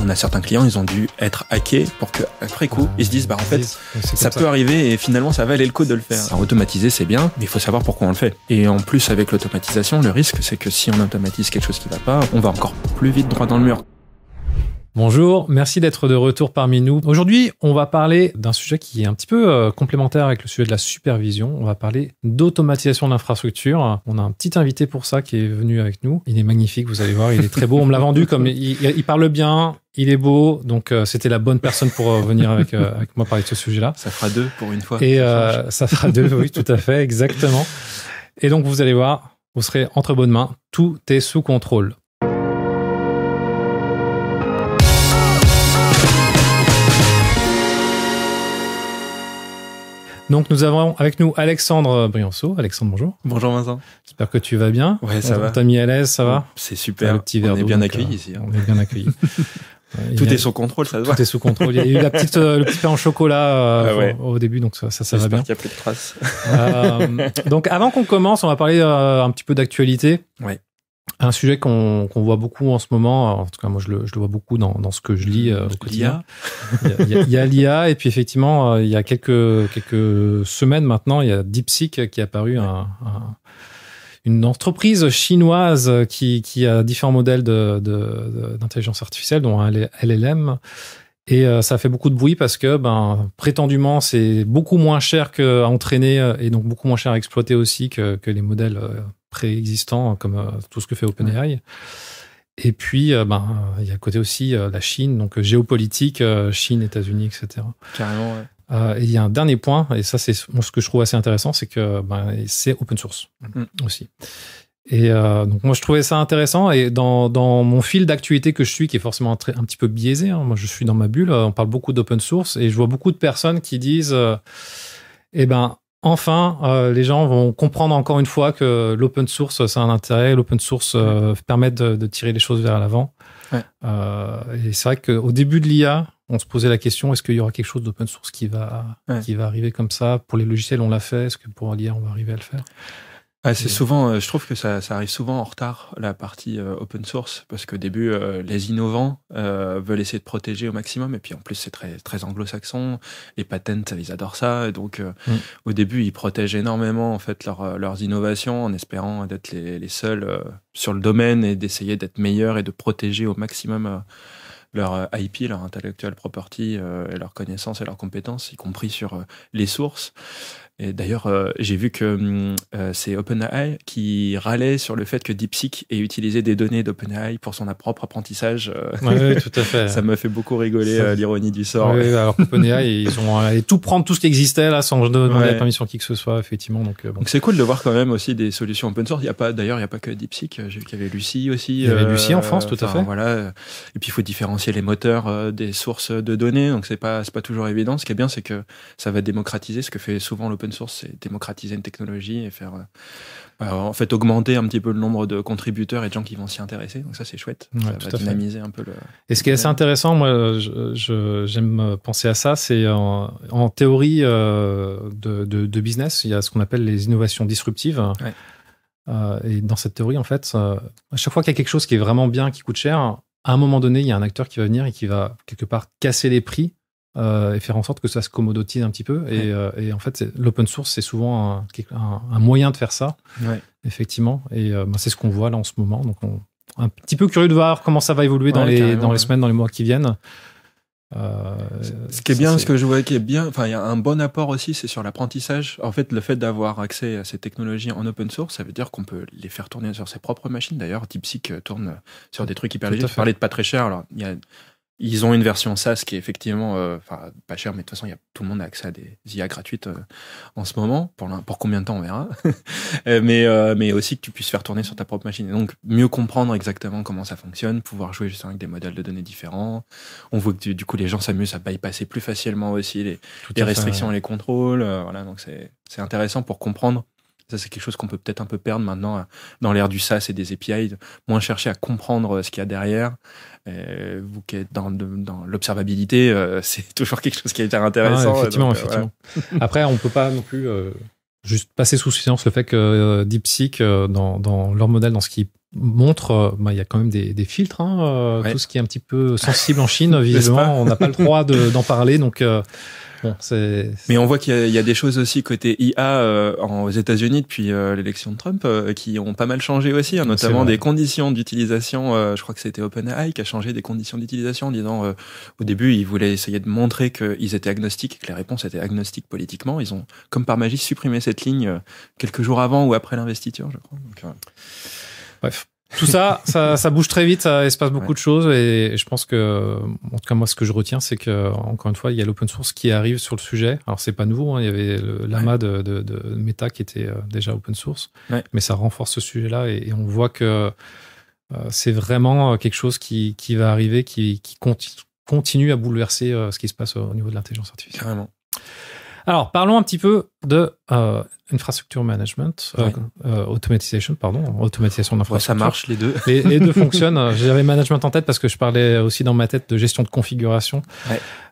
On a certains clients, ils ont dû être hackés pour que, après coup, ils se disent, en fait, ça peut arriver et finalement, ça valait le coup de le faire. Alors, automatiser, c'est bien, mais il faut savoir pourquoi on le fait. Et en plus, avec l'automatisation, le risque, c'est que si on automatise quelque chose qui va pas, on va encore plus vite droit dans le mur. Bonjour, merci d'être de retour parmi nous. Aujourd'hui, on va parler d'un sujet qui est un petit peu complémentaire avec le sujet de la supervision. On va parler d'automatisation d'infrastructure. On a un petit invité pour ça qui est venu avec nous. Il est magnifique, vous allez voir, il est très beau. On me l'a vendu comme il parle bien, il est beau, donc c'était la bonne personne pour venir avec moi parler de ce sujet-là. Ça fera deux pour une fois. Et ça fera deux, oui, tout à fait, exactement. Et donc, vous allez voir, vous serez entre bonnes mains. Tout est sous contrôle. Donc, nous avons avec nous Alexandre Brianceau. Alexandre, bonjour. Bonjour Vincent. J'espère que tu vas bien. Ouais, ça va. On t'a mis à l'aise, ça va? C'est super. Le petit verre on est d'eau, bien donc, accueillis ici. On est bien accueillis. Tout est sous contrôle, ça se voit. Tout est sous contrôle. Il y a eu le petit pain au chocolat au début, donc ça va bien. J'espère qu'il n'y a plus de traces. Donc, avant qu'on commence, on va parler un petit peu d'actualité. Ouais. Un sujet qu'on voit beaucoup en ce moment, en tout cas moi je le vois beaucoup dans ce que je lis au quotidien. Il y a l'IA et puis effectivement il y a quelques semaines maintenant il y a DeepSeek qui est apparu, une entreprise chinoise qui a différents modèles d'intelligence artificielle dont un LLM. Et ça fait beaucoup de bruit parce que prétendument c'est beaucoup moins cher à entraîner et donc beaucoup moins cher à exploiter aussi que les modèles préexistants comme tout ce que fait OpenAI. Et puis il y a le côté aussi la Chine, donc géopolitique, Chine, États-Unis, etc. Carrément, ouais. Et il y a un dernier point, et ça c'est moi, ce que je trouve assez intéressant, c'est que c'est open source aussi. Et donc moi je trouvais ça intéressant, et dans mon fil d'actualité que je suis, qui est forcément un petit peu biaisé, moi je suis dans ma bulle, on parle beaucoup d'open source et je vois beaucoup de personnes qui disent enfin les gens vont comprendre encore une fois que l'open source ça a un intérêt, l'open source permet de tirer les choses vers l'avant. Ouais. Et c'est vrai qu'au début de l'IA on se posait la question, est-ce qu'il y aura quelque chose d'open source qui va arriver comme ça? Pour les logiciels on l'a fait, est-ce que pour l'IA on va arriver à le faire? C'est souvent, je trouve que ça arrive souvent en retard, la partie open source, parce qu'au début, les innovants veulent essayer de protéger au maximum, et puis en plus c'est très très anglo-saxon, les patents ils adorent ça, et donc au début ils protègent énormément en fait leurs innovations en espérant d'être les seuls sur le domaine et d'essayer d'être meilleurs et de protéger au maximum leur IP, leur intellectual property, et leurs connaissances et leurs compétences, y compris sur les sources. Et d'ailleurs, j'ai vu que c'est OpenAI qui râlait sur le fait que DeepSeek ait utilisé des données d'OpenAI pour son propre apprentissage. Oui, tout à fait. Ça m'a fait beaucoup rigoler, l'ironie du sort. Oui, alors qu'OpenAI, ils ont allé tout prendre, tout ce qui existait là, sans demander la permission à qui que ce soit, effectivement. Donc c'est cool de voir quand même aussi des solutions open source. D'ailleurs, il n'y a pas que DeepSeek. J'ai vu qu'il y avait Lucie aussi. Il y avait Lucie en France, tout à fait. Voilà. Et puis, il faut différencier les moteurs des sources de données. Donc, c'est pas toujours évident. Ce qui est bien, c'est que ça va démocratiser. Ce que fait souvent l'open source, c'est démocratiser une technologie et faire en fait augmenter un petit peu le nombre de contributeurs et de gens qui vont s'y intéresser. Donc ça c'est chouette, ça va dynamiser un peu le... Et ce qui est assez intéressant, moi j'aime penser à ça, c'est en théorie de business, il y a ce qu'on appelle les innovations disruptives. Et dans cette théorie en fait, à chaque fois qu'il y a quelque chose qui est vraiment bien, qui coûte cher, à un moment donné il y a un acteur qui va venir et qui va quelque part casser les prix et faire en sorte que ça se commodotise un petit peu. Et en fait, l'open source, c'est souvent un moyen de faire ça, effectivement. Et c'est ce qu'on voit là en ce moment. Donc, un petit peu curieux de voir comment ça va évoluer dans les semaines, dans les mois qui viennent. Ce qui est bien, ce que je vois qui est bien, enfin, il y a un bon apport aussi, c'est sur l'apprentissage. En fait, le fait d'avoir accès à ces technologies en open source, ça veut dire qu'on peut les faire tourner sur ses propres machines. D'ailleurs, DeepSeek tourne sur des trucs hyper légers. Je parlais de pas très cher. Alors, ils ont une version SaaS qui est effectivement pas chère, mais de toute façon, tout le monde a accès à des IA gratuites en ce moment. Pour combien de temps, on verra. mais aussi que tu puisses faire tourner sur ta propre machine. Et donc, mieux comprendre exactement comment ça fonctionne, pouvoir jouer justement avec des modèles de données différents. On voit que du coup, les gens s'amusent à bypasser plus facilement aussi les restrictions et les contrôles. Voilà, donc c'est intéressant pour comprendre. Ça, c'est quelque chose qu'on peut peut-être un peu perdre maintenant dans l'ère du SaaS et des API, moins chercher à comprendre ce qu'il y a derrière. Vous qui êtes dans l'observabilité, c'est toujours quelque chose qui est hyper intéressant. Effectivement. Voilà. Après, on peut pas non plus juste passer sous silence le fait que DeepSeek, dans leur modèle, dans ce qu'ils montrent, il y a quand même des filtres. Tout ce qui est un petit peu sensible en Chine, visiblement, on n'a pas le droit d'en parler. Donc, bon, Mais on voit qu'il y a des choses aussi côté IA aux États-Unis depuis l'élection de Trump qui ont pas mal changé aussi, notamment des conditions d'utilisation. Je crois que c'était OpenAI qui a changé des conditions d'utilisation en disant au début ils voulaient essayer de montrer qu'ils étaient agnostiques et que les réponses étaient agnostiques politiquement. Ils ont comme par magie supprimé cette ligne quelques jours avant ou après l'investiture, je crois. Donc, bref. Tout ça bouge très vite, il se passe beaucoup de choses et je pense que, en tout cas moi, ce que je retiens, c'est que encore une fois, il y a l'open source qui arrive sur le sujet. Alors c'est pas nouveau, il y avait le Llama de Meta qui était déjà open source, mais ça renforce ce sujet-là et on voit que c'est vraiment quelque chose qui va arriver, qui continue à bouleverser ce qui se passe au niveau de l'intelligence artificielle. Carrément. Alors, parlons un petit peu de infrastructure management, automatisation d'infrastructure. Ça marche, les deux. Les deux fonctionnent. J'avais management en tête parce que je parlais aussi dans ma tête de gestion de configuration.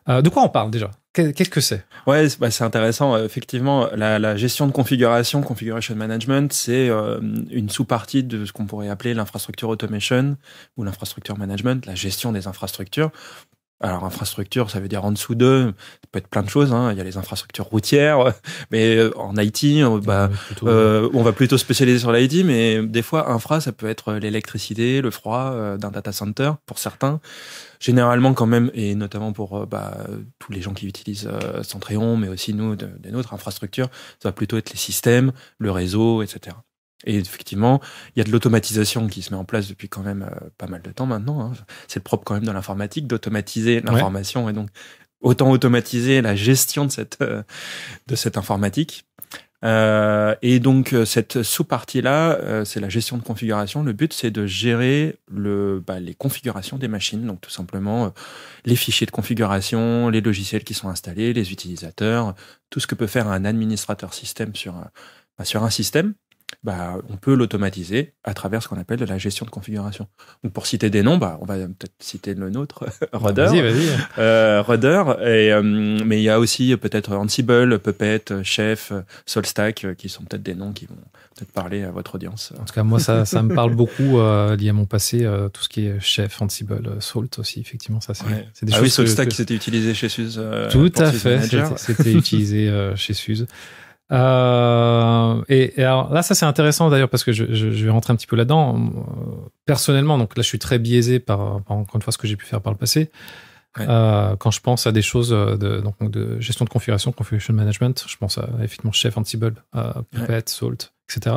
De quoi on parle déjà ? Qu'est-ce que c'est ? Ouais, c'est intéressant. Effectivement, la gestion de configuration, configuration management, c'est une sous-partie de ce qu'on pourrait appeler l'infrastructure automation ou l'infrastructure management, la gestion des infrastructures. Alors, infrastructure, ça veut dire en dessous d'eux, ça peut être plein de choses. Il y a les infrastructures routières, mais en IT, on va plutôt spécialiser sur l'IT, mais des fois, infra, ça peut être l'électricité, le froid d'un data center pour certains. Généralement, quand même, et notamment pour tous les gens qui utilisent Centréon, mais aussi nous, des nôtres infrastructures, ça va plutôt être les systèmes, le réseau, etc. Et effectivement, il y a de l'automatisation qui se met en place depuis quand même pas mal de temps maintenant. C'est le propre quand même de l'informatique d'automatiser l'information et donc autant automatiser la gestion de cette informatique. Et donc cette sous-partie-là, c'est la gestion de configuration. Le but, c'est de gérer les configurations des machines, donc tout simplement les fichiers de configuration, les logiciels qui sont installés, les utilisateurs, tout ce que peut faire un administrateur système sur un système. On peut l'automatiser à travers ce qu'on appelle de la gestion de configuration. Donc pour citer des noms, on va peut-être citer le nôtre, Rudder. Vas-y. Rudder, mais il y a aussi peut-être Ansible, Puppet, Chef, Solstack, qui sont peut-être des noms qui vont peut-être parler à votre audience. En tout cas, moi, ça me parle beaucoup lié à mon passé, tout ce qui est Chef, Ansible, Salt aussi, oui, ça c'est des choses. Oui, Solstack, c'était utilisé chez SUSE. Tout à fait, c'était utilisé chez SUSE. Et alors là, ça c'est intéressant d'ailleurs parce que je vais rentrer un petit peu là-dedans. Personnellement, donc là, je suis très biaisé par encore une fois ce que j'ai pu faire par le passé. Quand je pense à des choses de gestion de configuration, configuration management, je pense à effectivement Chef, Ansible, Puppet, Salt, etc.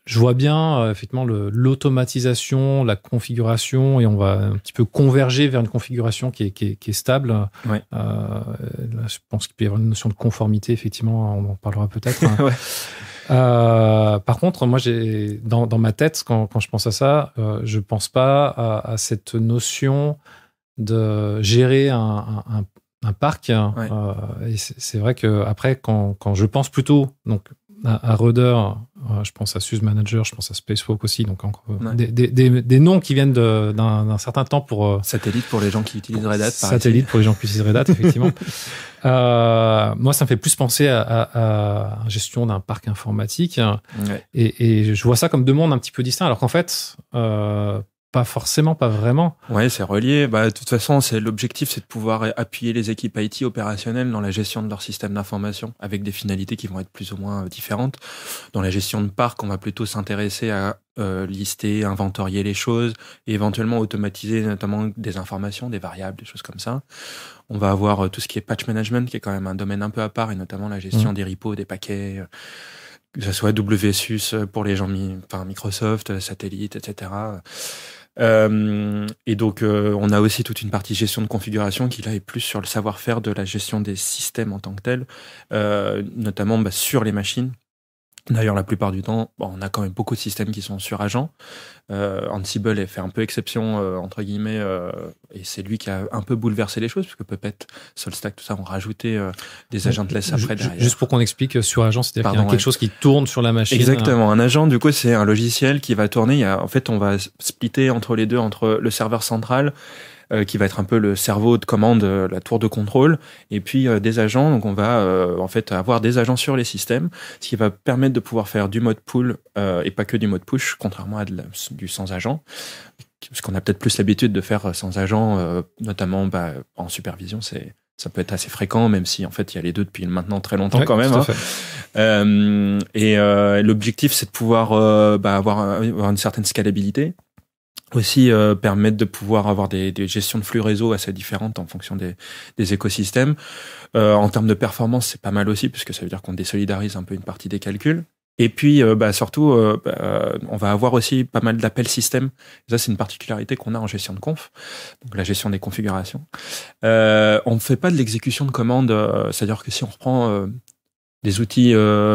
Je vois bien effectivement l'automatisation, la configuration, et on va un petit peu converger vers une configuration qui est stable. Là, je pense qu'il peut y avoir une notion de conformité, effectivement, on en parlera peut-être. Par contre, moi, dans ma tête, quand je pense à ça, je pense pas à cette notion de gérer un parc. Et c'est vrai que après, quand je pense plutôt à Rudder, je pense à SUSE Manager, je pense à Spacewalk aussi, donc encore des noms qui viennent d'un certain temps pour Satellite pour les gens qui utilisent Red Hat. Satellite pour les gens qui utilisent Red Hat, effectivement. Moi, ça me fait plus penser à la gestion d'un parc informatique, et je vois ça comme deux mondes un petit peu distincts, alors qu'en fait, pas forcément, pas vraiment. Ouais, c'est relié. De toute façon, l'objectif, c'est de pouvoir appuyer les équipes IT opérationnelles dans la gestion de leur système d'information avec des finalités qui vont être plus ou moins différentes. Dans la gestion de parc, on va plutôt s'intéresser à lister, inventorier les choses et éventuellement automatiser notamment des informations, des variables, des choses comme ça. On va avoir tout ce qui est patch management, qui est quand même un domaine un peu à part, et notamment la gestion des repos, des paquets, que ce soit WSUS pour les gens Microsoft, Satellite, etc. Et donc on a aussi toute une partie gestion de configuration qui là est plus sur le savoir-faire de la gestion des systèmes en tant que tel, notamment sur les machines. D'ailleurs, la plupart du temps, on a quand même beaucoup de systèmes qui sont sur agents. Ansible fait un peu exception, entre guillemets, et c'est lui qui a un peu bouleversé les choses, parce que Puppet, Solstack, tout ça, ont rajouté des agentless après derrière. Juste pour qu'on explique, sur agent, c'est-à-dire qu'il y a quelque chose qui tourne sur la machine. Exactement. Un agent, du coup, c'est un logiciel qui va tourner. En fait, on va splitter entre les deux, entre le serveur central, qui va être un peu le cerveau de commande, la tour de contrôle, et puis des agents. Donc on va en fait avoir des agents sur les systèmes, ce qui va permettre de pouvoir faire du mode pull et pas que du mode push, contrairement à du sans agent. Ce qu'on a peut-être plus l'habitude de faire sans agent, notamment en supervision, ça peut être assez fréquent, même si en fait il y a les deux depuis maintenant très longtemps quand même. L'objectif, c'est de pouvoir avoir une certaine scalabilité. Aussi permettre de pouvoir avoir des gestions de flux réseau assez différentes en fonction des écosystèmes. En termes de performance, c'est pas mal aussi, puisque ça veut dire qu'on désolidarise un peu une partie des calculs. Et puis surtout, on va avoir aussi pas mal d'appels système. Ça, c'est une particularité qu'on a en gestion de conf, donc la gestion des configurations. On ne fait pas de l'exécution de commandes, c'est-à-dire que si on reprend des outils,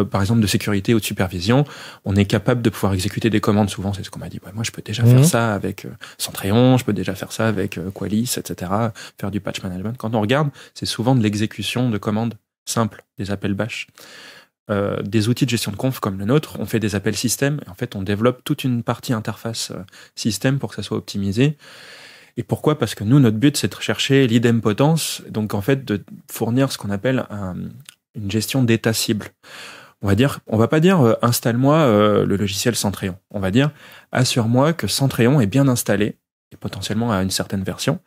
par exemple, de sécurité ou de supervision, on est capable de pouvoir exécuter des commandes. Souvent, c'est ce qu'on m'a dit. Ouais, moi, je peux déjà faire ça avec Centréon, je peux déjà faire ça avec Qualys, etc. Faire du patch management. Quand on regarde, c'est souvent de l'exécution de commandes simples, des appels bash. Des outils de gestion de conf comme le nôtre, on fait des appels système. Et en fait, on développe toute une partie interface système pour que ça soit optimisé. Et pourquoi ? Parce que nous, notre but, c'est de chercher l'idempotence. Donc, en fait, de fournir ce qu'on appelle une gestion d'état cible. On va pas dire installe-moi le logiciel Centréon. On va dire assure-moi que Centréon est bien installé et potentiellement à une certaine version.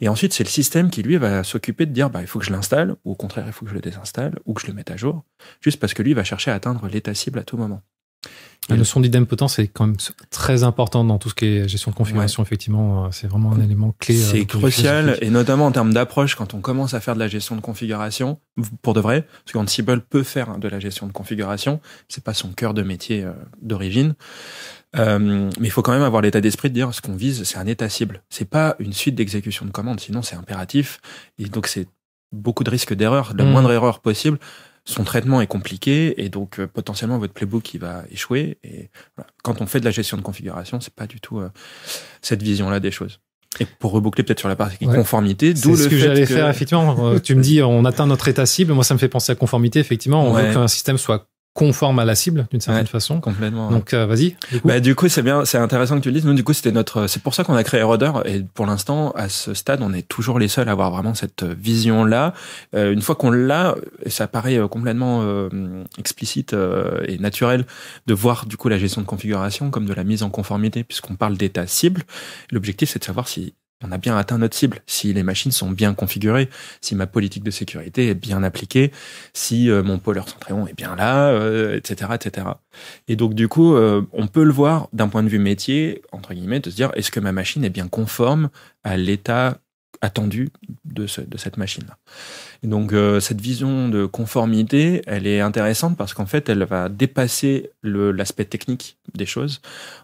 Et ensuite, c'est le système qui lui va s'occuper de dire il faut que je l'installe ou au contraire il faut que je le désinstalle ou que je le mette à jour, juste parce que lui va chercher à atteindre l'état cible à tout moment. La notion d'idempotence est quand même très importante dans tout ce qui est gestion de configuration. Effectivement, c'est vraiment un élément clé. C'est crucial, et notamment en termes d'approche, quand on commence à faire de la gestion de configuration, pour de vrai, parce qu'Ansible peut faire de la gestion de configuration, c'est pas son cœur de métier d'origine, mais il faut quand même avoir l'état d'esprit de dire ce qu'on vise, c'est un état cible. C'est pas une suite d'exécution de commandes, sinon c'est impératif, et donc c'est beaucoup de risques d'erreur, la moindre erreur possible. Son traitement est compliqué et donc potentiellement votre playbook il va échouer. Et voilà. Quand on fait de la gestion de configuration, c'est pas du tout cette vision-là des choses. Et pour reboucler peut-être sur la partie conformité, d'où le fait que j'allais faire effectivement. Tu me dis on atteint notre état cible. Moi ça me fait penser à conformité. Effectivement, on veut qu'un système soit conforme à la cible d'une certaine façon. Complètement. Donc vas-y. Du coup c'est bien, c'est intéressant que tu le dises. Nous du coup c'est pour ça qu'on a créé Rudder, et pour l'instant à ce stade on est toujours les seuls à avoir vraiment cette vision là. Une fois qu'on l'a, ça paraît complètement explicite et naturel de voir du coup la gestion de configuration comme de la mise en conformité, puisqu'on parle d'état cible. L'objectif c'est de savoir si on a bien atteint notre cible, si les machines sont bien configurées, si ma politique de sécurité est bien appliquée, si mon poller Centréon est bien là, etc., etc. Et donc du coup, on peut le voir d'un point de vue métier, entre guillemets, de se dire est-ce que ma machine est bien conforme à l'état attendu de cette machine-là. Et donc cette vision de conformité, elle est intéressante parce qu'en fait, elle va dépasser l'aspect technique des choses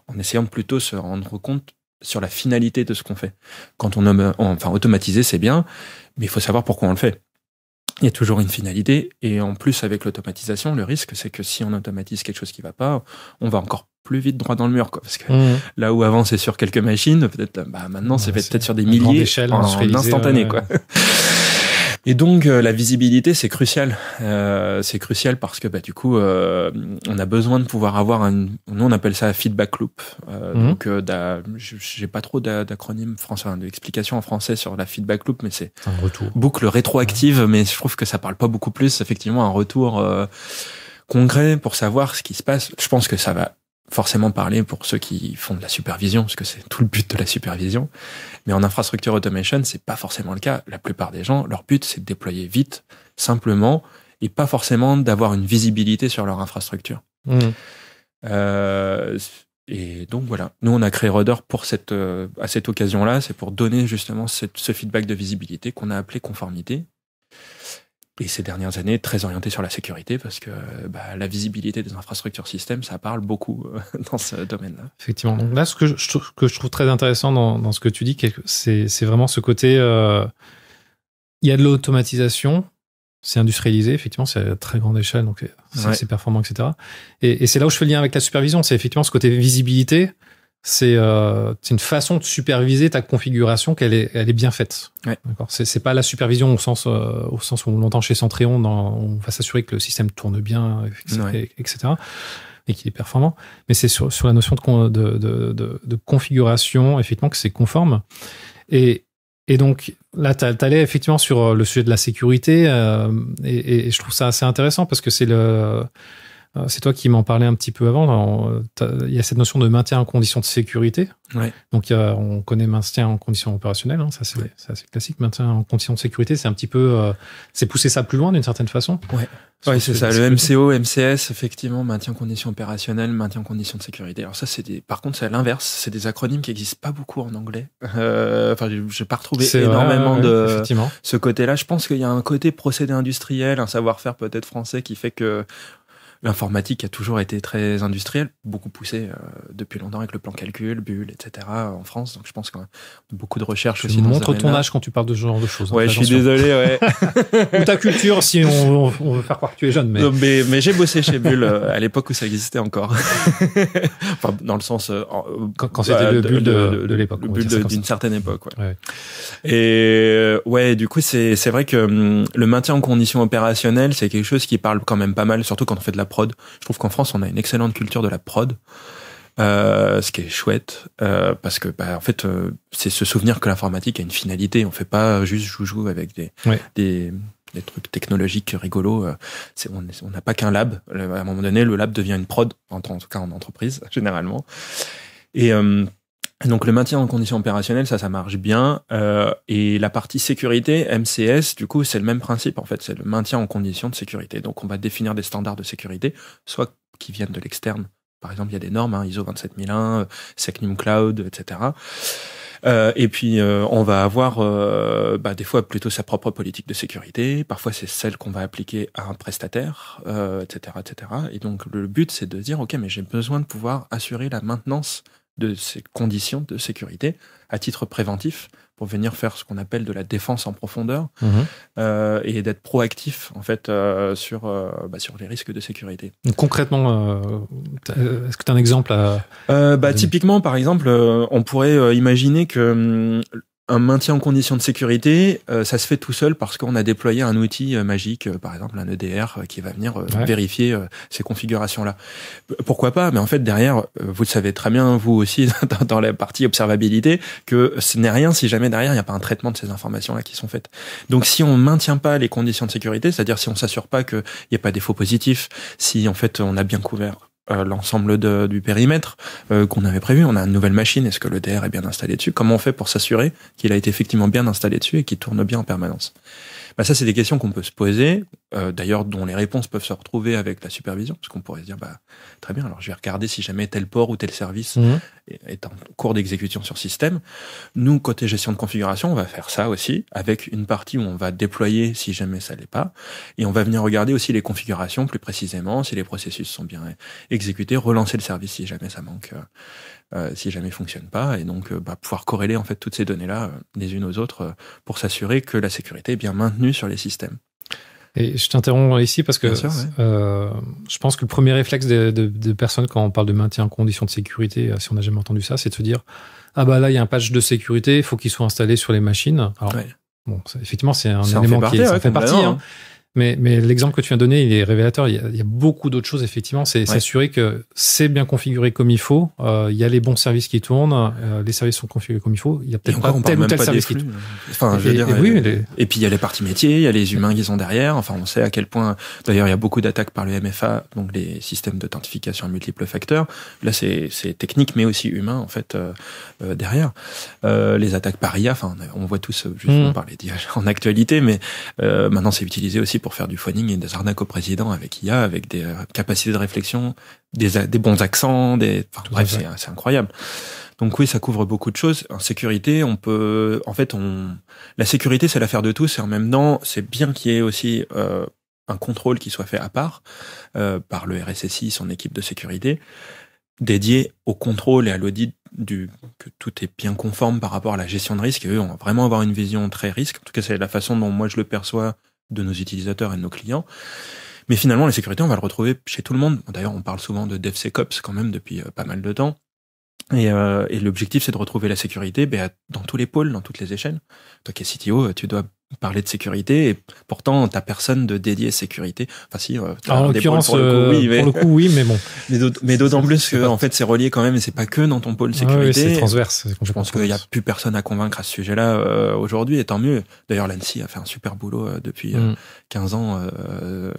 en essayant de plutôt se rendre compte sur la finalité de ce qu'on fait. Quand automatiser, c'est bien, mais il faut savoir pourquoi on le fait. Il y a toujours une finalité, et en plus, avec l'automatisation, le risque, c'est que si on automatise quelque chose qui va pas, on va encore plus vite droit dans le mur, quoi. Parce que là où avant c'est sur quelques machines, peut-être, maintenant c'est peut-être sur des milliers en instantané, quoi. Et donc la visibilité c'est crucial. C'est crucial parce que du coup on a besoin de pouvoir avoir nous on appelle ça feedback loop. Donc j'ai pas trop d'acronyme français, d'explication en français sur la feedback loop, mais c'est un retour. Boucle rétroactive, mais je trouve que ça parle pas beaucoup plus. Effectivement, un retour concret pour savoir ce qui se passe. Je pense que ça va forcément parler pour ceux qui font de la supervision, parce que c'est tout le but de la supervision. Mais en infrastructure automation, c'est pas forcément le cas. La plupart des gens, leur but, c'est de déployer vite, simplement, et pas forcément d'avoir une visibilité sur leur infrastructure. Et donc voilà, nous on a créé Rudder pour à cette occasion-là, c'est pour donner justement ce feedback de visibilité qu'on a appelé conformité. Et ces dernières années, très orienté sur la sécurité, parce que la visibilité des infrastructures système, ça parle beaucoup dans ce domaine-là. Effectivement. Donc là, ce que je trouve très intéressant dans ce que tu dis, c'est vraiment ce côté... il y a de l'automatisation, c'est industrialisé, effectivement, c'est à très grande échelle, donc c'est performant, etc. Et c'est là où je fais le lien avec la supervision, c'est effectivement ce côté visibilité. C'est une façon de superviser ta configuration elle est bien faite. Ouais. D'accord. C'est pas la supervision au sens où on l'entend chez Centréon, on va s'assurer que le système tourne bien, etc. Et qu'il est performant. Mais c'est sur la notion de configuration, effectivement, que c'est conforme. Et Et donc là, t'allais effectivement sur le sujet de la sécurité, et je trouve ça assez intéressant parce que c'est toi qui m'en parlais un petit peu avant. Il y a cette notion de maintien en conditions de sécurité. Ouais. Donc on connaît maintien en conditions opérationnelles, hein, ça c'est assez classique. Maintien en conditions de sécurité, c'est un petit peu, c'est pousser ça plus loin d'une certaine façon. Ouais, c'est ça. Le MCO, MCS, effectivement, maintien en conditions opérationnelles, maintien en conditions de sécurité. Alors ça, par contre, c'est à l'inverse. C'est des acronymes qui n'existent pas beaucoup en anglais. J'ai pas retrouvé énormément de ce côté-là. Je pense qu'il y a un côté procédé industriel, un savoir-faire peut-être français qui fait que l'informatique a toujours été très industrielle, beaucoup poussée depuis longtemps avec le plan calcul, Bull, etc. en France. Donc je pense qu'il y a beaucoup de recherches aussi. Tu montres ton âge quand tu parles de ce genre de choses. Ouais, je suis désolé. Ouais. Ou ta culture, si on veut faire croire que tu es jeune. Mais j'ai bossé chez Bull à l'époque où ça existait encore. Enfin, dans le sens quand c'était le Bull de l'époque. Le Bull d'une certaine époque. Ouais. Et du coup, c'est vrai que le maintien en conditions opérationnelles, c'est quelque chose qui parle quand même pas mal, surtout quand on fait de la prod. Je trouve qu'en France, on a une excellente culture de la prod, ce qui est chouette, parce que en fait, c'est se souvenir que l'informatique a une finalité. On fait pas juste joujou avec des trucs technologiques rigolos. On n'a pas qu'un lab. À un moment donné, le lab devient une prod, en tout cas en entreprise, généralement. Et donc le maintien en conditions opérationnelles, ça marche bien. Et la partie sécurité, MCS, du coup, c'est le même principe en fait. C'est le maintien en conditions de sécurité. Donc on va définir des standards de sécurité, soit qui viennent de l'externe. Par exemple, il y a des normes, ISO 27001, Secnum Cloud, etc. Et puis on va avoir des fois plutôt sa propre politique de sécurité. Parfois c'est celle qu'on va appliquer à un prestataire, etc., etc. Et donc le but c'est de dire ok, mais j'ai besoin de pouvoir assurer la maintenance de ces conditions de sécurité à titre préventif pour venir faire ce qu'on appelle de la défense en profondeur et d'être proactif en fait sur les risques de sécurité. Donc, concrètement, est-ce que tu as un exemple typiquement, par exemple, on pourrait imaginer que un maintien en conditions de sécurité, ça se fait tout seul parce qu'on a déployé un outil magique, par exemple un EDR, qui va venir vérifier ces configurations-là. Pourquoi pas? Mais en fait, derrière, vous le savez très bien, vous aussi, dans la partie observabilité, que ce n'est rien si jamais derrière, il n'y a pas un traitement de ces informations-là qui sont faites. Donc, si on maintient pas les conditions de sécurité, c'est-à-dire si on s'assure pas qu'il n'y a pas des faux positifs, si en fait on a bien couvert l'ensemble du périmètre qu'on avait prévu. On a une nouvelle machine, est-ce que le DR est bien installé dessus? Comment on fait pour s'assurer qu'il a été effectivement bien installé dessus et qu'il tourne bien en permanence? Ça, c'est des questions qu'on peut se poser, d'ailleurs dont les réponses peuvent se retrouver avec la supervision, parce qu'on pourrait se dire très bien, alors je vais regarder si jamais tel port ou tel service est en cours d'exécution sur système. Nous, côté gestion de configuration, on va faire ça aussi, avec une partie où on va déployer si jamais ça l'est pas, et on va venir regarder aussi les configurations plus précisément, si les processus sont bien exécutés, relancer le service si jamais ça manque, si jamais il fonctionne pas, et donc pouvoir corréler en fait toutes ces données-là les unes aux autres pour s'assurer que la sécurité est bien maintenue sur les systèmes. Et je t'interromps ici parce que je pense que le premier réflexe de personnes quand on parle de maintien en conditions de sécurité, si on n'a jamais entendu ça, c'est de se dire là il y a un patch de sécurité, il faut qu'il soit installé sur les machines. Alors effectivement c'est un élément qui fait partie. Mais l'exemple que tu viens de donner, il est révélateur. Il y a beaucoup d'autres choses, effectivement. C'est s'assurer que c'est bien configuré comme il faut. Il y a les bons services qui tournent. Les services sont configurés comme il faut. Il y a peut-être pas tel ou tel service qui tourne. Et puis, il y a les parties métiers, il y a les humains qui sont derrière. Enfin, on sait à quel point... D'ailleurs, il y a beaucoup d'attaques par le MFA, donc les systèmes d'authentification à multiples facteurs. Là, c'est technique, mais aussi humain, en fait, derrière. Les attaques par IA, enfin, on voit tous, justement, parler d'IA en actualité, mais maintenant, c'est utilisé aussi pour faire du phoning et des arnaques au président avec IA, avec des capacités de réflexion, des bons accents, bref, c'est incroyable. Donc oui, ça couvre beaucoup de choses. En sécurité, la sécurité, c'est l'affaire de tous, et en même temps, c'est bien qu'il y ait aussi un contrôle qui soit fait à part par le RSSI, son équipe de sécurité, dédié au contrôle et à l'audit que tout est bien conforme par rapport à la gestion de risque. Et eux, on va vraiment avoir une vision très risque. En tout cas, c'est la façon dont moi je le perçois de nos utilisateurs et de nos clients. Mais finalement, la sécurité, on va le retrouver chez tout le monde. D'ailleurs, on parle souvent de DevSecOps quand même depuis pas mal de temps. Et l'objectif, c'est de retrouver la sécurité dans tous les pôles, dans toutes les échelles. Toi qui es CTO, tu dois parler de sécurité, et pourtant t'as personne de dédié sécurité. Enfin si, en l'occurrence, pour le coup, oui, mais bon. Mais d'autant plus que en fait c'est relié quand même, et c'est pas que dans ton pôle sécurité. Oui, c'est transverse. Je pense qu'il y a plus personne à convaincre à ce sujet-là aujourd'hui, et tant mieux. D'ailleurs, l'ANSSI a fait un super boulot depuis 15 ans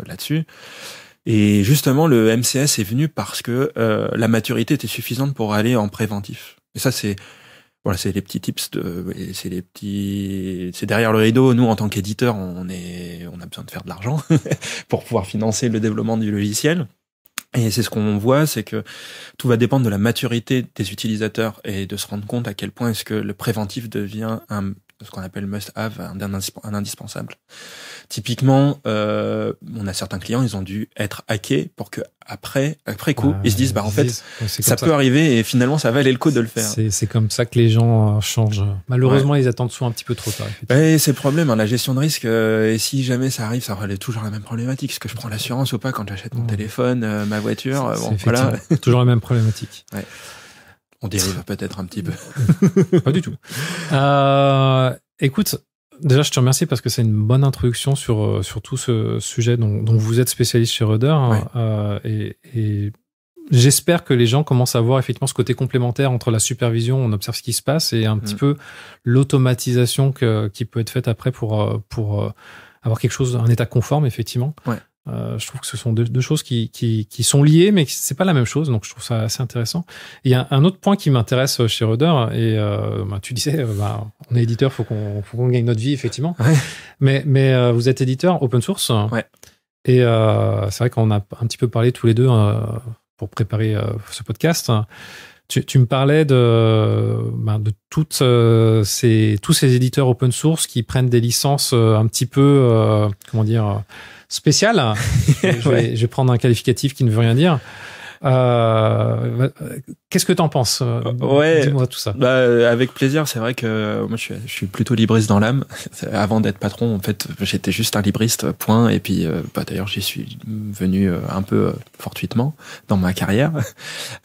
là-dessus. Et justement, le MCS est venu parce que la maturité était suffisante pour aller en préventif. Et ça, c'est les petits tips c'est derrière le rideau. Nous, en tant qu'éditeur, on a besoin de faire de l'argent pour pouvoir financer le développement du logiciel. Et c'est ce qu'on voit, c'est que tout va dépendre de la maturité des utilisateurs et de se rendre compte à quel point est-ce que le préventif devient ce qu'on appelle must-have, un indispensable. Typiquement, on a certains clients, ils ont dû être hackés pour que après coup, ils se disent, en fait, ça peut arriver et finalement, ça valait le coup de le faire. C'est comme ça que les gens changent. Malheureusement, ils attendent souvent un petit peu trop tard. Et c'est le problème, la gestion de risque. Et si jamais ça arrive, ça relève toujours la même problématique. Est-ce que je prends l'assurance ou pas quand j'achète mon téléphone, ma voiture? Voilà. Toujours la même problématique. Ouais. On dérive peut-être un petit peu. Pas du tout. Écoute, déjà, je te remercie parce que c'est une bonne introduction sur tout ce sujet dont vous êtes spécialiste chez Rudder. Ouais. Et j'espère que les gens commencent à voir effectivement ce côté complémentaire entre la supervision, on observe ce qui se passe, et un petit peu l'automatisation qui peut être faite après pour avoir quelque chose, un état conforme, effectivement. Ouais. Je trouve que ce sont deux choses qui sont liées, mais c'est pas la même chose, donc je trouve ça assez intéressant. Il y a un autre point qui m'intéresse chez Rudder, et tu disais, on est éditeur, faut qu'on gagne notre vie, effectivement. Ouais. Mais vous êtes éditeur open source. Ouais. Et c'est vrai qu'on a un petit peu parlé tous les deux pour préparer ce podcast. Tu me parlais de tous ces éditeurs open source qui prennent des licences un petit peu, spéciales. Je vais prendre un qualificatif qui ne veut rien dire. Qu'est-ce que t'en penses? Dis-moi tout ça. Avec plaisir. C'est vrai que moi je suis plutôt libriste dans l'âme. Avant d'être patron, en fait, j'étais juste un libriste, point. Et puis d'ailleurs j'y suis venu un peu fortuitement dans ma carrière.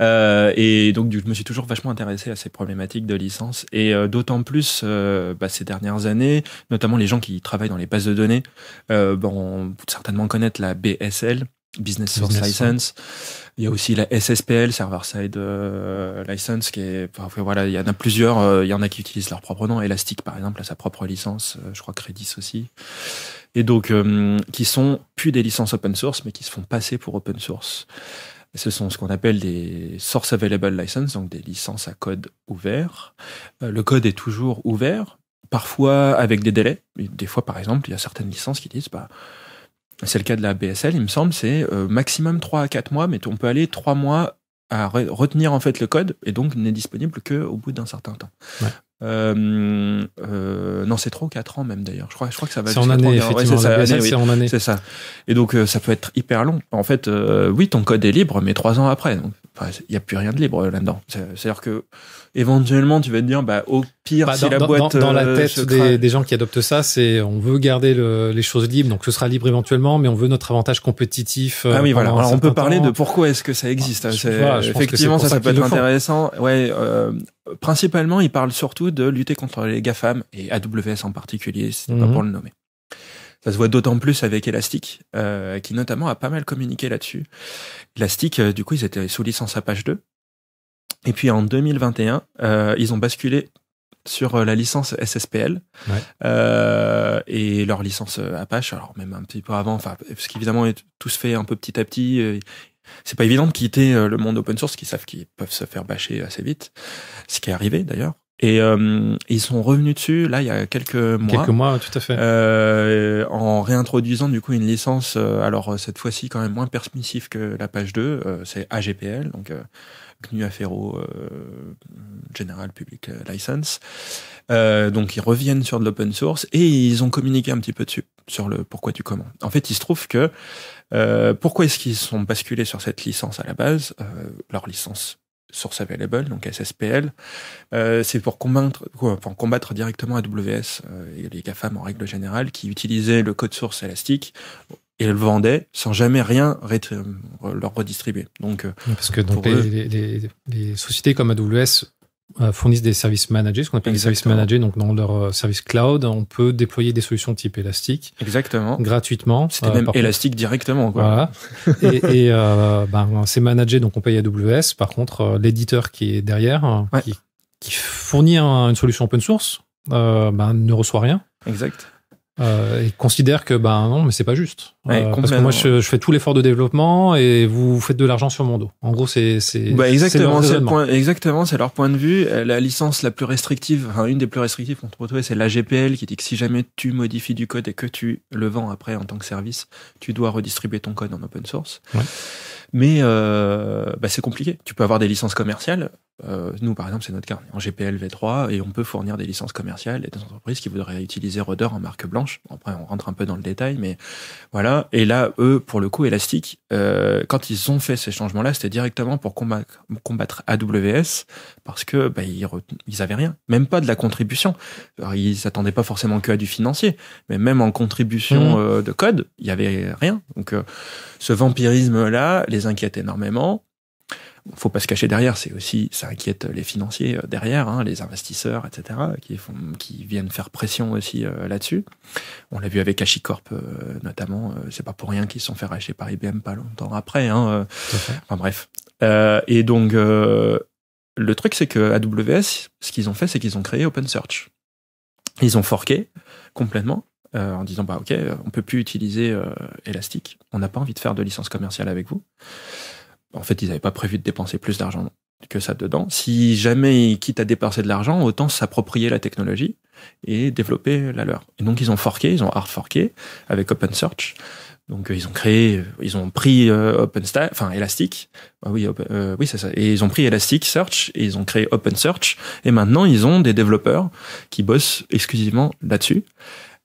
Et donc je me suis toujours vachement intéressé à ces problématiques de licence, et d'autant plus ces dernières années, notamment les gens qui travaillent dans les bases de données vont certainement connaître la BSL, Business Source License. Il y a aussi la SSPL, Server Side License, qui est, il y en a plusieurs. Il y en a qui utilisent leur propre nom. Elastic, par exemple, a sa propre licence. Je crois que Redis aussi. Et donc, qui sont plus des licences open source, mais qui se font passer pour open source. Et ce sont ce qu'on appelle des Source Available License, donc des licences à code ouvert. Le code est toujours ouvert, parfois avec des délais. Des fois, par exemple, il y a certaines licences qui disent, c'est le cas de la BSL, il me semble, c'est maximum 3 à 4 mois, mais on peut aller 3 mois à retenir en fait le code, et donc n'est disponible qu'au bout d'un certain temps. Ouais. Non, c'est 3 ou 4 ans même d'ailleurs. Je crois que ça va c'est en année, effectivement. C'est la BSL, oui. C'est en année. C'est ça. Et donc, ça peut être hyper long. En fait, oui, ton code est libre, mais 3 ans après. Donc, il n'y a plus rien de libre là-dedans. C'est-à-dire que, éventuellement, tu vas te dire, au pire, si la boîte... Dans la tête des gens qui adoptent ça, c'est, on veut garder les choses libres, donc ce sera libre éventuellement, mais on veut notre avantage compétitif. Ah oui, voilà. Alors, on peut parler de pourquoi est-ce que ça existe. Effectivement, ça peut être intéressant. Ouais, principalement, ils parlent surtout de lutter contre les GAFAM, et AWS en particulier, c'est pas pour le nommer. Ça se voit d'autant plus avec Elastic, qui notamment a pas mal communiqué là-dessus. Elastic, du coup, ils étaient sous licence Apache 2. Et puis en 2021, ils ont basculé sur la licence SSPL, et leur licence Apache, alors même un petit peu avant, parce qu'évidemment, tout se fait un peu petit à petit. C'est pas évident de quitter le monde open source, qui savent qu'ils peuvent se faire bâcher assez vite, ce qui est arrivé d'ailleurs. Et ils sont revenus dessus là il y a quelques mois. Quelques mois, tout à fait. En réintroduisant du coup une licence, alors cette fois-ci quand même moins permissive que la page 2, c'est AGPL, donc GNU Affero General Public License. Donc ils reviennent sur de l'open source, et ils ont communiqué un petit peu dessus, sur le pourquoi du comment. En fait, il se trouve que pourquoi est-ce qu'ils sont basculés sur cette licence à la base, leur licence Source Available, donc SSPL, c'est pour combattre directement AWS et les GAFAM en règle générale, qui utilisaient le code source Elastic et le vendaient sans jamais rien leur redistribuer. Donc, parce que donc les sociétés comme AWS fournissent des services managés, ce qu'on appelle des services managés. Donc, dans leur service cloud, on peut déployer des solutions type Elastic. Exactement. Gratuitement. C'était même Elastic directement, quoi. Voilà. Et c'est managé, donc on paye AWS. Par contre, l'éditeur qui est derrière, qui fournit une solution open source, ne reçoit rien. Exact. Et considère que non, mais c'est pas juste. Parce que moi je fais tout l'effort de développement et vous faites de l'argent sur mon dos. En gros, exactement, c'est leur point de vue. La licence la plus restrictive, une des plus restrictives qu'on peut trouver, c'est l'AGPL, qui dit que si jamais tu modifies du code et que tu le vends après en tant que service, tu dois redistribuer ton code en open source. Ouais. Mais c'est compliqué. Tu peux avoir des licences commerciales. Nous, par exemple, c'est notre cas en GPL v3 et on peut fournir des licences commerciales et des entreprises qui voudraient utiliser Rudder en marque blanche. Après, on rentre un peu dans le détail, mais voilà. Et là, eux, pour le coup, Elastic, quand ils ont fait ces changements-là, c'était directement pour combattre AWS parce que ils avaient rien, même pas de la contribution. Alors, ils s'attendaient pas forcément que à du financier, mais même en contribution de code, il y avait rien. Donc, ce vampirisme-là les inquiète énormément. Faut pas se cacher derrière, ça inquiète les financiers derrière, les investisseurs, etc., qui viennent faire pression aussi là-dessus. On l'a vu avec HashiCorp notamment. C'est pas pour rien qu'ils se sont fait racheter par IBM pas longtemps après. Enfin bref. Et donc le truc, c'est que AWS, ce qu'ils ont fait, c'est qu'ils ont créé OpenSearch. Ils ont forqué complètement. En disant ok, on peut plus utiliser Elastic. On n'a pas envie de faire de licence commerciale avec vous. En fait, ils n'avaient pas prévu de dépenser plus d'argent que ça dedans. Si jamais ils quittent à dépenser de l'argent, autant s'approprier la technologie et développer la leur. Et donc, ils ont hard forké avec OpenSearch. Donc, ils ont pris Elastic. Oui, c'est ça. Et ils ont pris Elasticsearch et ils ont créé OpenSearch. Et maintenant, ils ont des développeurs qui bossent exclusivement là-dessus.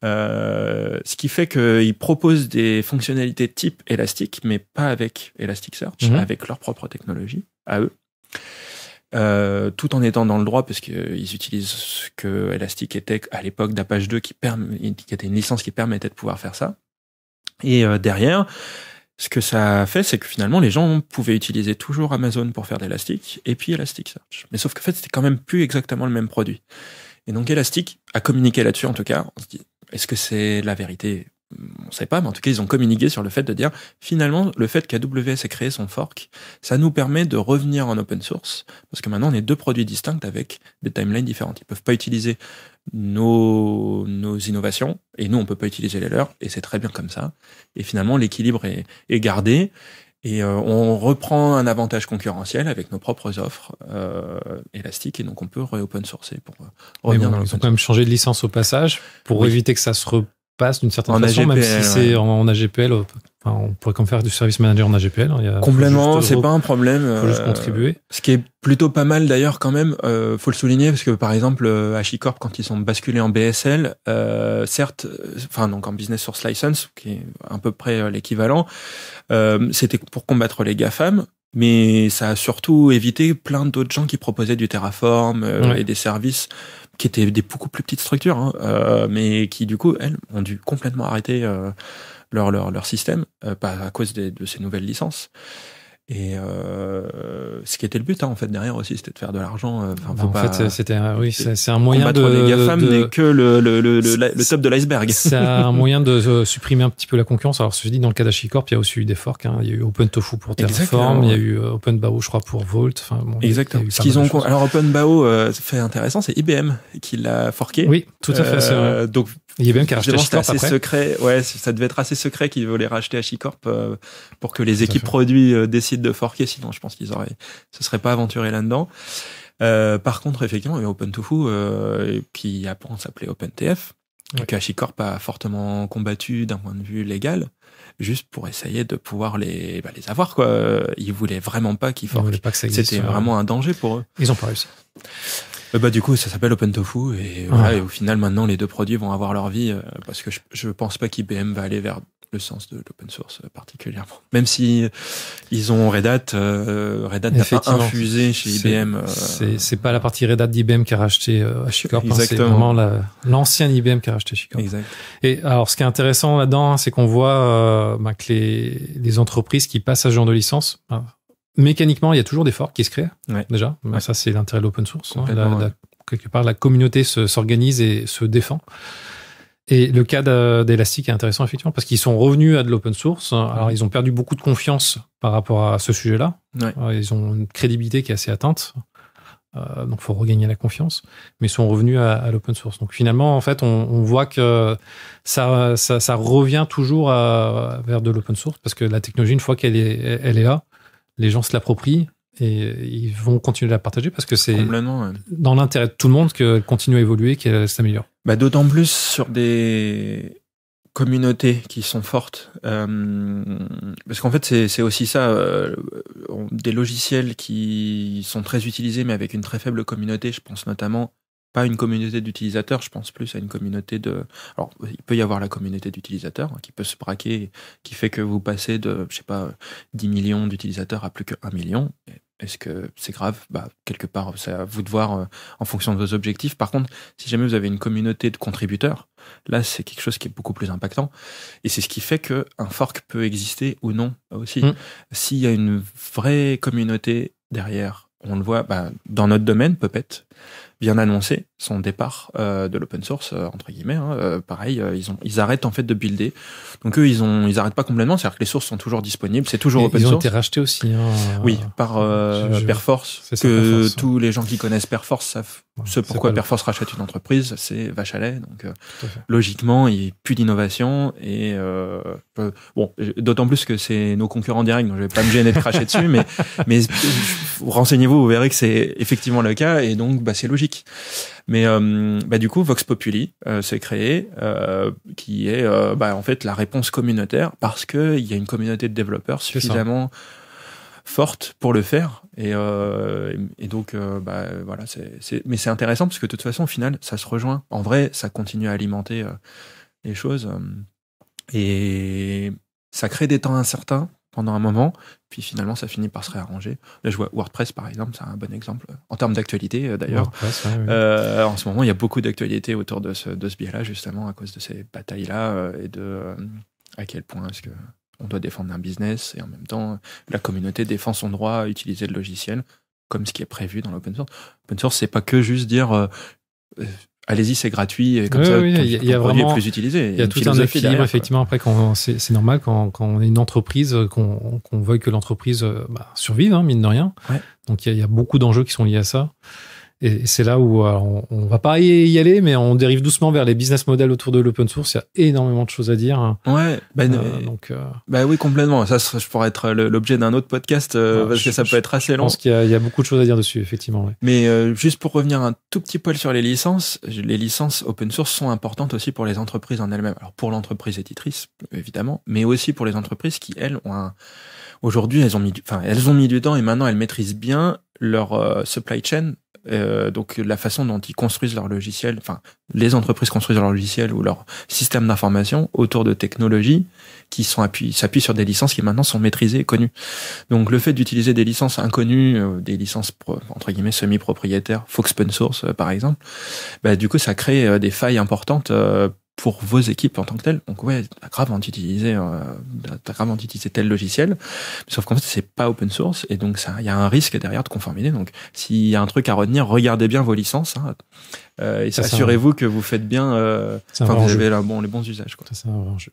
Ce qui fait qu'ils proposent des fonctionnalités type Elastic, mais pas avec Elasticsearch, avec leur propre technologie à eux. Tout en étant dans le droit, parce qu'ils utilisent ce que Elastic était à l'époque d'Apache 2, qui était une licence qui permettait de pouvoir faire ça. Et derrière, ce que ça a fait, c'est que finalement, les gens pouvaient utiliser toujours Amazon pour faire d'Elastic, et puis Elasticsearch. Mais sauf qu'en fait, c'était quand même plus exactement le même produit. Et donc Elastic a communiqué là-dessus, en tout cas. On se dit, est-ce que c'est la vérité ? On ne sait pas, mais en tout cas, ils ont communiqué sur le fait de dire, finalement, le fait qu'AWS ait créé son fork, ça nous permet de revenir en open source, parce que maintenant, on est deux produits distincts avec des timelines différentes. Ils peuvent pas utiliser nos innovations, et nous, on peut pas utiliser les leurs, et c'est très bien comme ça. Et finalement, l'équilibre est gardé, et on reprend un avantage concurrentiel avec nos propres offres élastiques, et donc on peut re-open sourcer pour revenir dans l'open source. Ils ont quand même changé de licence au passage pour éviter que ça se repasse d'une certaine façon, AGPL, même si c'est en AGPL. On pourrait quand même faire du service manager en AGPL. Complètement, c'est pas un problème. Faut juste contribuer. Ce qui est plutôt pas mal d'ailleurs quand même, faut le souligner, parce que par exemple HashiCorp, quand ils sont basculés en BSL, certes, donc en Business Source License, qui est à peu près l'équivalent, c'était pour combattre les GAFAM, mais ça a surtout évité plein d'autres gens qui proposaient du Terraform et des services qui étaient des beaucoup plus petites structures, mais qui du coup, elles, ont dû complètement arrêter leur système, pas à cause de ces nouvelles licences. Et ce qui était le but en fait derrière aussi, c'était de faire de l'argent. C'est un moyen de les GAFAM n'est que le top de l'iceberg. C'est un moyen de supprimer un petit peu la concurrence. Alors ceci dit, dans le cas d'HashiCorp, il y a aussi eu des forks. Il y a eu OpenTofu pour Terraform, il y a eu OpenBAO, je crois, pour Vault. Exactement. Alors OpenBAO, c'est intéressant, c'est IBM qui l'a forké. Oui, tout à fait. C'est vrai. Donc IBM qui a racheté HashiCorp assez secret. Ouais, ça devait être assez secret qu'ils voulaient racheter HashiCorp pour que les équipes produits décident de forker. Sinon, je pense qu'ils se seraient pas aventurés là-dedans. Par contre, effectivement, il y a OpenTofu qui avant s'appelait OpenTF, que HashiCorp a fortement combattu d'un point de vue légal, juste pour essayer de pouvoir les avoir, quoi. Ils voulaient vraiment pas qu'ils forquent. C'était vraiment un danger pour eux. Ils ont pas réussi. Du coup, ça s'appelle OpenTofu et voilà. Et au final, maintenant, les deux produits vont avoir leur vie parce que je pense pas qu'IBM va aller vers le sens de l'open source particulièrement. Même si ils ont Red Hat n'a pas infusé chez IBM. C'est pas la partie Red Hat d'IBM qui a racheté HashiCorp. C'est vraiment l'ancien IBM qui a racheté HashiCorp. Exact. Et alors, ce qui est intéressant là-dedans, c'est qu'on voit que les entreprises qui passent à ce genre de licence, mécaniquement, il y a toujours des forks qui se créent, déjà. Ouais. Ça, c'est l'intérêt de l'open source. Quelque part, la communauté s'organise et se défend. Et le cas d'Elastic est intéressant, effectivement, parce qu'ils sont revenus à de l'open source. Alors, ils ont perdu beaucoup de confiance par rapport à ce sujet-là. Ils ont une crédibilité qui est assez atteinte. Donc, il faut regagner la confiance. Mais ils sont revenus à l'open source. Donc, finalement, en fait, on voit que ça revient toujours vers de l'open source, parce que la technologie, une fois qu'elle est là, les gens se l'approprient et ils vont continuer de la partager, parce que c'est dans l'intérêt de tout le monde qu'elle continue à évoluer, qu'elle s'améliore. D'autant plus sur des communautés qui sont fortes, parce qu'en fait c'est aussi ça, des logiciels qui sont très utilisés mais avec une très faible communauté. Je pense notamment pas à une communauté d'utilisateurs, je pense plus à une communauté de... Alors, il peut y avoir la communauté d'utilisateurs qui peut se braquer, qui fait que vous passez de, 10 millions d'utilisateurs à plus que 1 million. Est-ce que c'est grave? Quelque part, c'est à vous de voir en fonction de vos objectifs. Par contre, si jamais vous avez une communauté de contributeurs, là, c'est quelque chose qui est beaucoup plus impactant. Et c'est ce qui fait qu'un fork peut exister ou non aussi. S'il y a une vraie communauté derrière, on le voit dans notre domaine, Puppet vient d'annoncer son départ de l'open source, entre guillemets. Pareil, ils arrêtent en fait de builder. Donc eux, ils arrêtent pas complètement. C'est-à-dire que les sources sont toujours disponibles, c'est toujours open source. Ils ont été rachetés aussi. Oui, par Perforce. Perforce, tous les gens qui connaissent Perforce savent pourquoi Perforce rachète une entreprise. C'est vache à lait. Donc logiquement, il n'y a plus d'innovation. Et d'autant plus que c'est nos concurrents directs. Donc je vais pas me gêner de cracher dessus, mais renseignez-vous, vous verrez que c'est effectivement le cas. Et donc c'est logique. Mais du coup, Vox Populi s'est créé, qui est en fait la réponse communautaire, parce que il y a une communauté de développeurs suffisamment forte pour le faire. Et donc voilà, mais c'est intéressant parce que de toute façon, au final, ça se rejoint. En vrai, ça continue à alimenter les choses et ça crée des temps incertains pendant un moment, puis finalement ça finit par se réarranger. Là je vois WordPress par exemple, c'est un bon exemple en termes d'actualité d'ailleurs. En ce moment il y a beaucoup d'actualités autour de ce biais-là, justement à cause de ces batailles-là et de à quel point est-ce que on doit défendre un business et en même temps la communauté défend son droit à utiliser le logiciel comme ce qui est prévu dans l'open source. L'open source c'est pas que juste dire allez-y, c'est gratuit, et comme ça, il y a vraiment plus utilisé. Il y a tout un équilibre, effectivement. Après, c'est normal quand on est une entreprise, qu'on veuille que l'entreprise survive, mine de rien. Ouais. Donc, il y a beaucoup d'enjeux qui sont liés à ça. Et c'est là où on va pas y aller, mais on dérive doucement vers les business models autour de l'open source. Il y a énormément de choses à dire. Ouais. Oui, complètement. Ça, je pourrais être l'objet d'un autre podcast parce que ça peut être assez long. Je pense qu'il y a beaucoup de choses à dire dessus, effectivement. Ouais. Mais juste pour revenir un tout petit poil sur les licences open source sont importantes aussi pour les entreprises en elles-mêmes. Alors pour l'entreprise éditrice, évidemment, mais aussi pour les entreprises qui, elles, aujourd'hui, elles ont mis du temps et maintenant elles maîtrisent bien leur supply chain. Donc la façon dont ils construisent leur logiciel, les entreprises construisent leur logiciel ou leur système d'information autour de technologies qui s'appuient sur des licences qui maintenant sont maîtrisées et connues. Donc le fait d'utiliser des licences inconnues, des licences entre guillemets semi-propriétaires, open source par exemple, du coup ça crée des failles importantes pour vos équipes en tant que telles. Donc ouais, t'as gravement utilisé tel logiciel, sauf qu'en fait c'est pas open source et donc il y a un risque derrière de conformité. Donc s'il y a un truc à retenir, regardez bien vos licences et assurez-vous que vous faites bien, vous avez les bons usages. Quoi. C'est un vrai enjeu.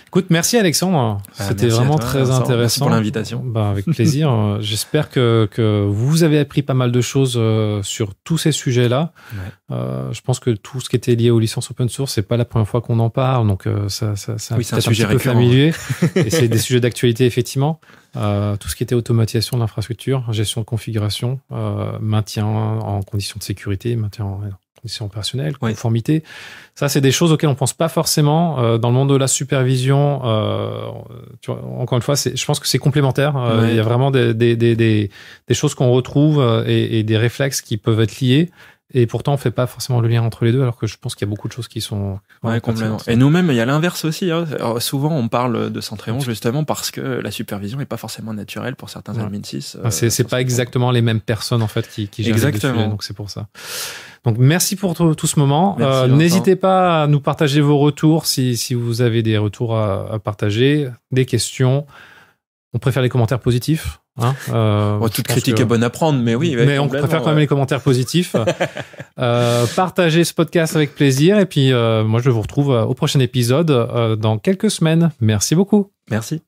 Écoute, merci Alexandre. C'était vraiment très intéressant. Merci pour l'invitation. Avec plaisir. J'espère que vous avez appris pas mal de choses sur tous ces sujets-là. Ouais. Je pense que tout ce qui était lié aux licences open source, c'est pas la première fois qu'on en parle, donc c'est un sujet un petit peu familier. Et c'est des sujets d'actualité effectivement. Tout ce qui était automatisation de l'infrastructure, gestion de configuration, maintien en conditions de sécurité, maintien en conditions opérationnelles, conformité. Ça, c'est des choses auxquelles on pense pas forcément dans le monde de la supervision. Tu vois, encore une fois, je pense que c'est complémentaire. Il y a vraiment des choses qu'on retrouve et des réflexes qui peuvent être liés. Et pourtant, on fait pas forcément le lien entre les deux, alors que je pense qu'il y a beaucoup de choses qui sont... complètement. Et nous-mêmes, il y a l'inverse aussi. Alors, souvent, on parle de Centréon justement parce que la supervision n'est pas forcément naturelle pour certains admin 6. C'est pas exactement les mêmes personnes, en fait, qui gèrent les sujets, donc c'est pour ça. Donc, merci pour tout ce moment. N'hésitez pas à nous partager vos retours si vous avez des retours à partager, des questions. On préfère les commentaires positifs. Hein, toute critique est bonne à prendre, mais oui. Mais on préfère quand même les commentaires positifs. Partagez ce podcast avec plaisir. Et puis, moi, je vous retrouve au prochain épisode dans quelques semaines. Merci beaucoup. Merci.